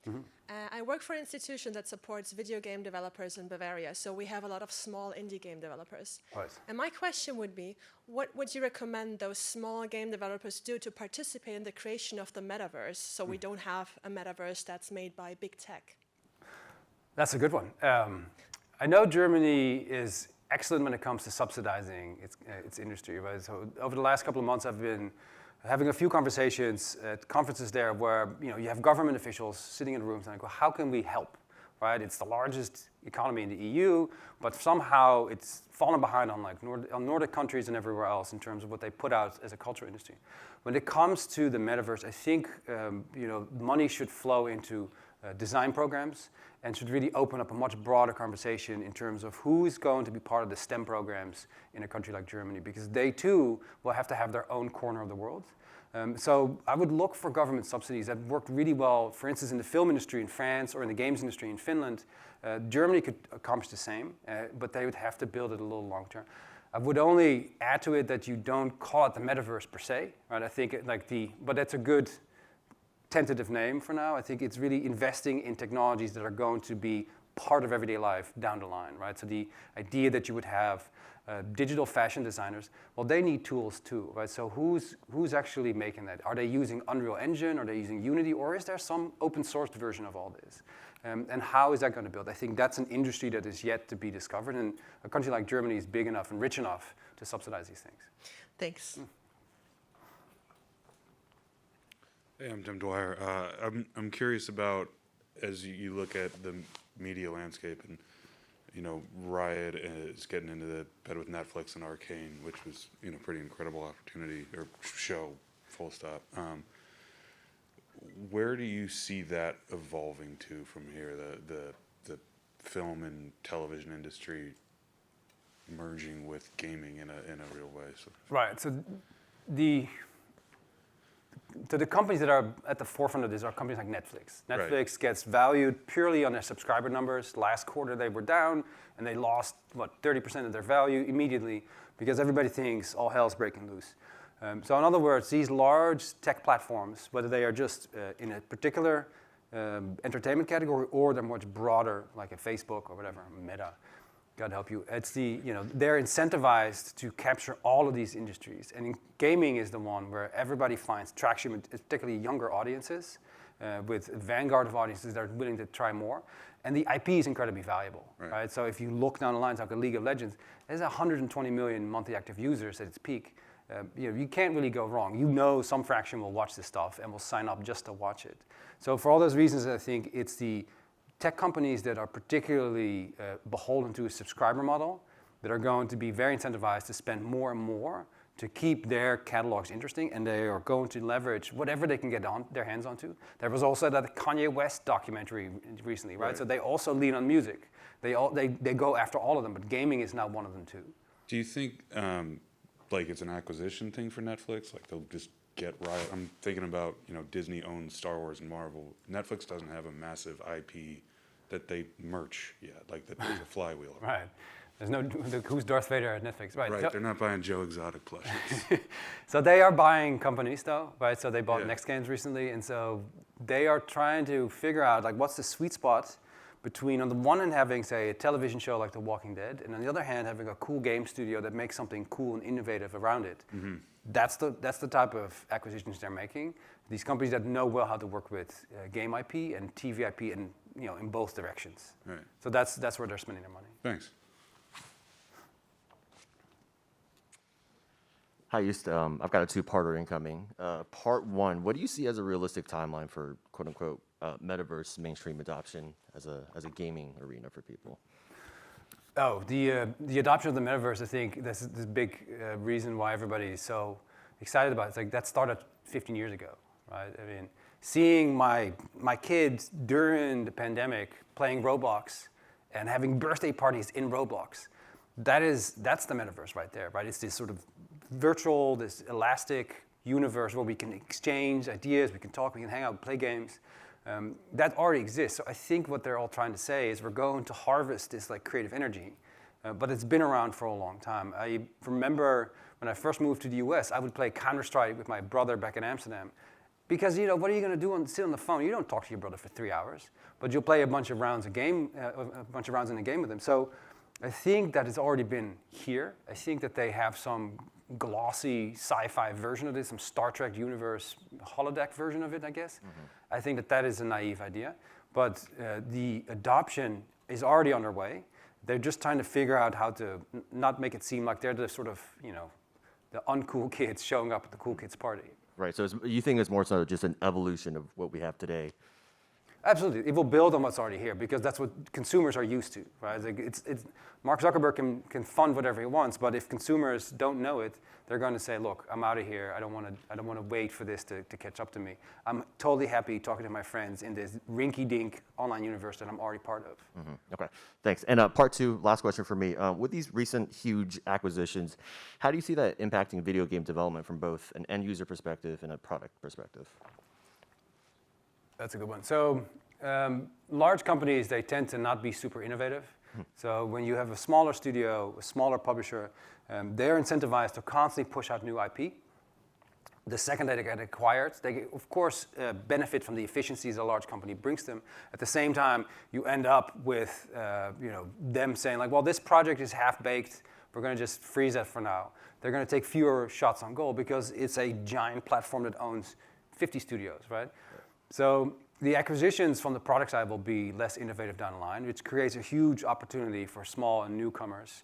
I work for an institution that supports video game developers in Bavaria. So we have a lot of small indie game developers. Right. And my question would be, what would you recommend those small game developers do to participate in the creation of the metaverse, so we don't have a metaverse that's made by big tech? That's a good one. I know Germany is excellent when it comes to subsidizing its industry, right? So over the last couple of months, I've been having a few conversations at conferences there where you have government officials sitting in rooms and I go, how can we help, right? It's the largest economy in the EU, but somehow it's fallen behind on Nordic countries and everywhere else in terms of what they put out as a cultural industry. When it comes to the metaverse, I think money should flow into design programs, and should really open up a much broader conversation in terms of who is going to be part of the STEM programs in a country like Germany, because they too will have to have their own corner of the world. So I would look for government subsidies that worked really well, for instance, in the film industry in France or in the games industry in Finland. Germany could accomplish the same, but they would have to build it a little long term. I would only add to it that you don't call it the metaverse per se, right? I think but that's a good tentative name for now. I think it's really investing in technologies that are going to be part of everyday life down the line, right? So the idea that you would have digital fashion designers, well, they need tools too, right? So who's actually making that? Are they using Unreal Engine? Are they using Unity? Or is there some open source version of all this? And how is that going to build? I think that's an industry that is yet to be discovered, and a country like Germany is big enough and rich enough to subsidize these things. Thanks. Hey, I'm Tim Dwyer. I'm curious about, as you look at the media landscape, and Riot is getting into the bed with Netflix and Arcane, which was pretty incredible opportunity or show, full stop. Where do you see that evolving to from here? The film and television industry merging with gaming in a real way. So. Right. So the companies that are at the forefront of this are companies like Netflix. Netflix gets valued purely on their subscriber numbers. Last quarter they were down, and they lost 30% of their value immediately because everybody thinks all hell's breaking loose. So in other words, these large tech platforms, whether they are just in a particular entertainment category or they're much broader, like a Facebook or whatever, Meta, God help you. It's they're incentivized to capture all of these industries. And gaming is the one where everybody finds traction with particularly younger audiences, with a vanguard of audiences that are willing to try more. And the IP is incredibly valuable, right? So if you look down the lines like a League of Legends, there's 120 million monthly active users at its peak. You can't really go wrong. Some fraction will watch this stuff and will sign up just to watch it. So for all those reasons, I think it's the tech companies that are particularly beholden to a subscriber model that are going to be very incentivized to spend more and more to keep their catalogs interesting, and they are going to leverage whatever they can get their hands onto. There was also that Kanye West documentary recently, right? So they also lean on music. They go after all of them, but gaming is now one of them too. Do you think it's an acquisition thing for Netflix? Like they'll just get Riot. I'm thinking about Disney owns Star Wars and Marvel. Netflix doesn't have a massive IP that they merch yet. Like that there's a flywheel. Right. There's no who's Darth Vader at Netflix, right? Right. They're not buying Joe Exotic plushes. So they are buying companies though, right? So they bought Next Games recently, and so they are trying to figure out what's the sweet spot between, on the one hand, having, say, a television show like The Walking Dead, and on the other hand, having a cool game studio that makes something cool and innovative around it. Mm-hmm. That's the type of acquisitions they're making. These companies that know well how to work with game IP and TV IP, and in both directions. Right. So that's where they're spending their money. Thanks. Hi, I've got a two-parter incoming. Part one, what do you see as a realistic timeline for quote-unquote metaverse mainstream adoption as a gaming arena for people? Oh, the adoption of the metaverse, I think that's this big reason why everybody is so excited about it. It's like that started 15 years ago, right? I mean, seeing my kids during the pandemic playing Roblox and having birthday parties in Roblox, that's the metaverse right there, right? It's this sort of virtual, this elastic universe where we can exchange ideas, we can talk, we can hang out, play games. That already exists. So I think what they're all trying to say is we're going to harvest this creative energy, but it's been around for a long time. I remember when I first moved to the US, I would play Counter-Strike with my brother back in Amsterdam. Because what are you going to do? Sit on the phone? You don't talk to your brother for 3 hours, but you'll play a bunch of rounds in a game with him. So I think that it's already been here. I think that they have some glossy sci-fi version of this, some Star Trek universe holodeck version of it, I guess. Mm-hmm. I think that is a naive idea, but the adoption is already underway. They're just trying to figure out how to not make it seem like they're the sort of, the uncool kids showing up at the cool kids party. Right, so you think it's more so just an evolution of what we have today? Absolutely, it will build on what's already here because that's what consumers are used to, right? It's Mark Zuckerberg can fund whatever he wants, but if consumers don't know it, they're going to say, "Look, I'm out of here. I don't want to wait for this to catch up to me. I'm totally happy talking to my friends in this rinky-dink online universe that I'm already part of." Okay, thanks. And part two, last question for me. With these recent huge acquisitions, how do you see that impacting video game development from both an end user perspective and a product perspective? That's a good one. So large companies, they tend to not be super innovative. So when you have a smaller studio, a smaller publisher, they're incentivized to constantly push out new IP. The second they get acquired, they of course benefit from the efficiencies a large company brings them. At the same time, you end up with them saying like, well, this project is half-baked. We're going to just freeze that for now. They're going to take fewer shots on goal because it's a giant platform that owns 50 studios, right? So the acquisitions from the product side will be less innovative down the line, which creates a huge opportunity for small and newcomers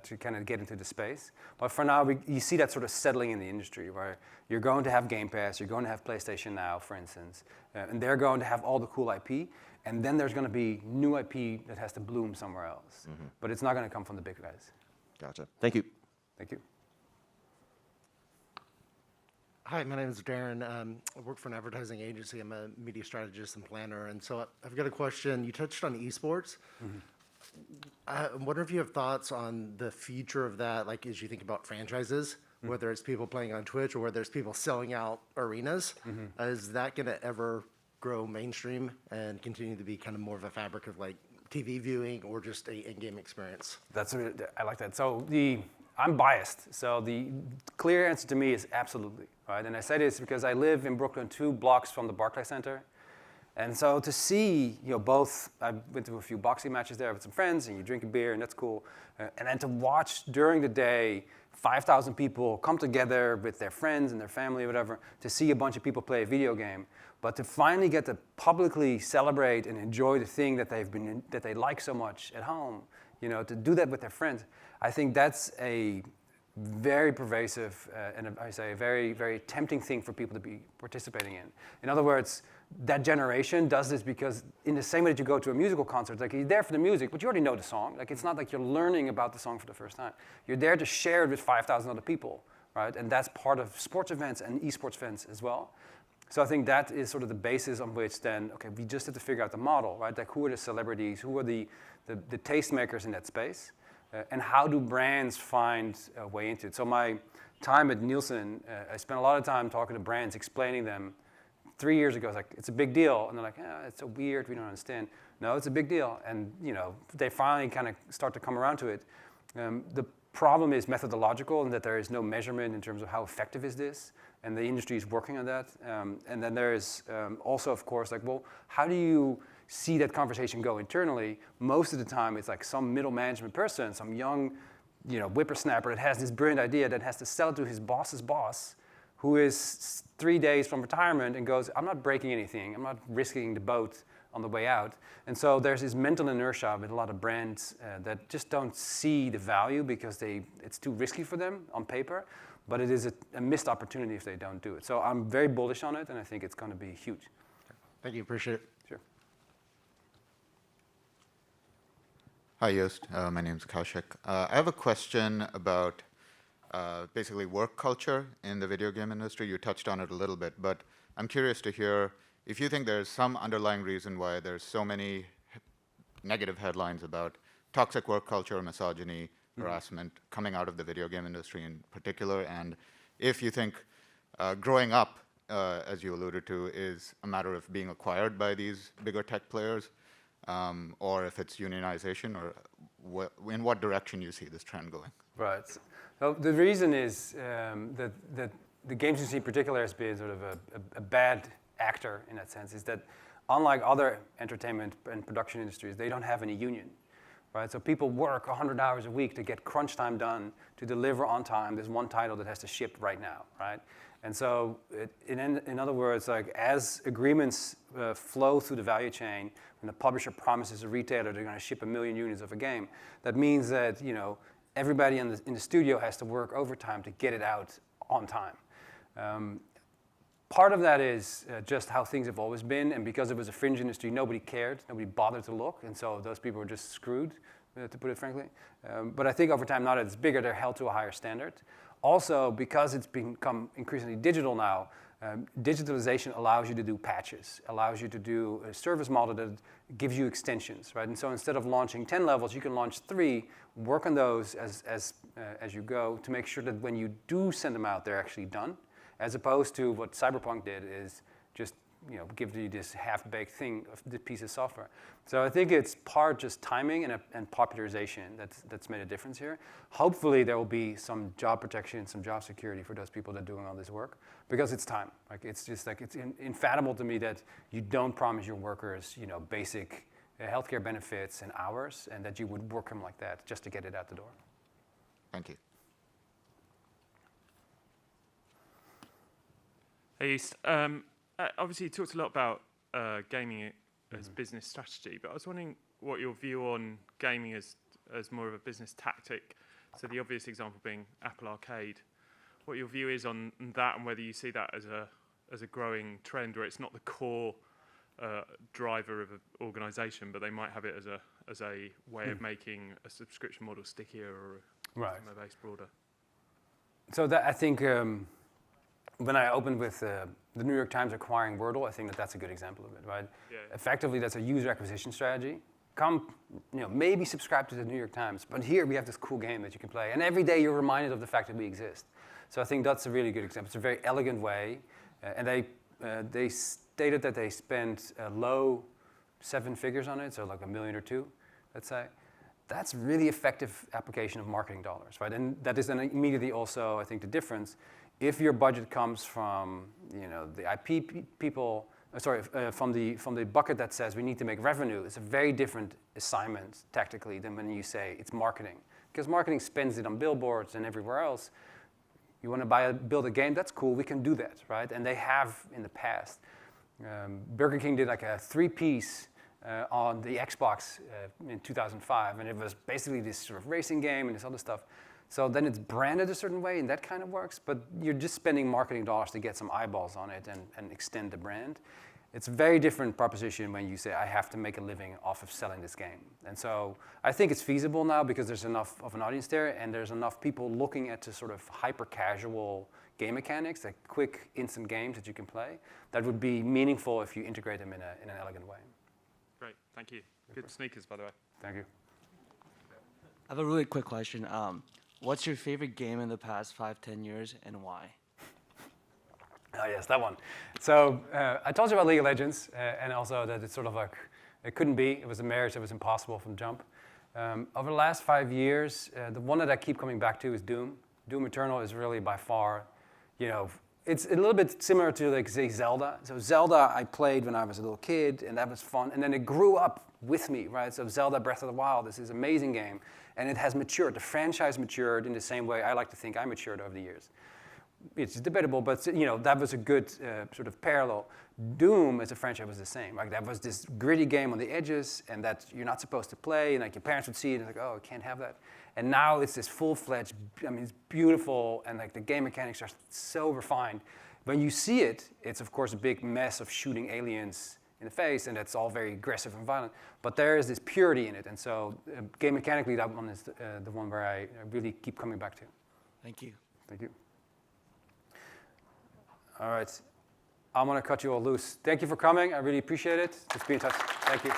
to kind of get into the space. But for now, you see that sort of settling in the industry where you're going to have Game Pass, you're going to have PlayStation Now, for instance, and they're going to have all the cool IP, and then there's going to be new IP that has to bloom somewhere else. But it's not going to come from the big guys. Gotcha. Thank you. Thank you. Hi, my name is Darren. I work for an advertising agency. I'm a media strategist and planner. And so I've got a question. You touched on esports. I'm wondering if you have thoughts on the future of that, like as you think about franchises, whether it's people playing on Twitch or whether it's people selling out arenas. Is that going to ever grow mainstream and continue to be kind of more of a fabric of like TV viewing or just a in-game experience? I like that. So I'm biased. So the clear answer to me is absolutely. Right? And I say this because I live in Brooklyn, 2 blocks from the Barclays Center. And so to see, both, I went to a few boxing matches there with some friends, and you drink a beer, and that's cool. And then to watch during the day 5,000 people come together with their friends and their family or whatever to see a bunch of people play a video game. But to finally get to publicly celebrate and enjoy the thing that they like so much at home, to do that with their friends, I think that's a very pervasive and I say a very, very tempting thing for people to be participating in. In other words, that generation does this because in the same way that you go to a musical concert, like you're there for the music, but you already know the song. Like it's not like you're learning about the song for the first time. You're there to share it with 5,000 other people, right? And that's part of sports events and esports events as well. So I think that is sort of the basis on which then, okay, we just have to figure out the model, right? Like who are the celebrities, who are the tastemakers in that space? And how do brands find a way into it? So my time at Nielsen, I spent a lot of time talking to brands, explaining them. 3 years ago, I was like, it's a big deal. And they're like, it's so weird, we don't understand. No, it's a big deal. And they finally kind of start to come around to it. The problem is methodological in that there is no measurement in terms of how effective is this. And the industry is working on that. And then there is also, of course, like, well, how do you see that conversation go internally? Most of the time, it's like some middle management person, some young, whippersnapper that has this brilliant idea that has to sell it to his boss's boss, who is 3 days from retirement and goes, I'm not breaking anything. I'm not risking the boat on the way out. And so there's this mental inertia with a lot of brands that just don't see the value because it's too risky for them on paper. But it is a missed opportunity if they don't do it. So I'm very bullish on it, and I think it's going to be huge. Thank you. Appreciate it. Sure. Hi, Joost. My name is Kaushik. I have a question about basically work culture in the video game industry. You touched on it a little bit, but I'm curious to hear if you think there's some underlying reason why there's so many negative headlines about toxic work culture, misogyny, harassment coming out of the video game industry in particular, and if you think growing up, as you alluded to, is a matter of being acquired by these bigger tech players, or if it's unionization, or in what direction you see this trend going. Right. So the reason is that the games industry in particular has been sort of a bad actor in that sense, is that unlike other entertainment and production industries, they don't have any union. Right? So people work 100 hours a week to get crunch time done, to deliver on time. There's one title that has to ship right now, right? And so in other words, like as agreements flow through the value chain, when the publisher promises a retailer they're going to ship 1 million units of a game, that means that everybody in the studio has to work overtime to get it out on time. Part of that is just how things have always been, and because it was a fringe industry, nobody cared, nobody bothered to look, and so those people were just screwed, to put it frankly. But I think over time, now that it's bigger, they're held to a higher standard. Also, because it's become increasingly digital now, digitalization allows you to do patches, allows you to do a service model that gives you extensions, right? And so instead of launching 10 levels, you can launch 3, work on those as you go to make sure that when you do send them out, they're actually done, as opposed to what Cyberpunk did is just give you this half-baked thing of the piece of software. So I think it's part just timing and popularization that's made a difference here. Hopefully there will be some job protection, some job security for those people that are doing all this work, because it's time. Like it's just like it's infathomable to me that you don't promise your workers basic healthcare benefits and hours, and that you would work them like that just to get it out the door. Thank you. Hey, East. Obviously, you talked a lot about gaming as business strategy, but I was wondering what your view on gaming as more of a business tactic. So the obvious example being Apple Arcade. What your view is on that, and whether you see that as a growing trend, where it's not the core driver of an organisation, but they might have it as a way of making a subscription model stickier or customer base broader. So that I think. When I opened with the New York Times acquiring Wordle, I think that's a good example of it, right? Yeah. Effectively, that's a user acquisition strategy. Come, maybe subscribe to the New York Times, but here we have this cool game that you can play, and every day you're reminded of the fact that we exist. So I think that's a really good example. It's a very elegant way, and they stated that they spent low 7 figures on it, so like $1 million or $2 million, let's say. That's really effective application of marketing dollars, right? And that is then immediately also, I think, the difference. If your budget comes from the IP people, from the bucket that says we need to make revenue, it's a very different assignment tactically than when you say it's marketing. Because marketing spends it on billboards and everywhere else. You want to build a game, that's cool, we can do that, right? And they have in the past. Burger King did like a 3-piece on the Xbox in 2005, and it was basically this sort of racing game and this other stuff. So then it's branded a certain way, and that kind of works, but you're just spending marketing dollars to get some eyeballs on it and extend the brand. It's a very different proposition when you say, I have to make a living off of selling this game. And so I think it's feasible now because there's enough of an audience there, and there's enough people looking at the sort of hyper-casual game mechanics, like quick, instant games that you can play, that would be meaningful if you integrate them in an elegant way. Great, thank you. Good sneakers, by the way. Thank you. I have a really quick question. What's your favorite game in the past 5-10 years, and why? Oh yes, that one. So I told you about League of Legends, and also that it's sort of like, it couldn't be. It was a marriage that was impossible from the jump. Over the last 5 years, the one that I keep coming back to is Doom. Doom Eternal is really by far, it's a little bit similar to, like, say, Zelda. So Zelda I played when I was a little kid, and that was fun. And then it grew up with me, right? So Zelda Breath of the Wild is this amazing game, and it has matured. The franchise matured in the same way I like to think I matured over the years. It's debatable, but that was a good sort of parallel. Doom as a franchise was the same. Like, that was this gritty game on the edges, and that you're not supposed to play, and like your parents would see it and like, oh, I can't have that. And now it's this full-fledged, it's beautiful, and like the game mechanics are so refined. When you see it, it's of course a big mess of shooting aliens in the face, and it's all very aggressive and violent. But there is this purity in it, and so game mechanically, that one is the one where I really keep coming back to. Thank you. Thank you. All right, I'm gonna cut you all loose. Thank you for coming. I really appreciate it. Just be in touch. Thank you.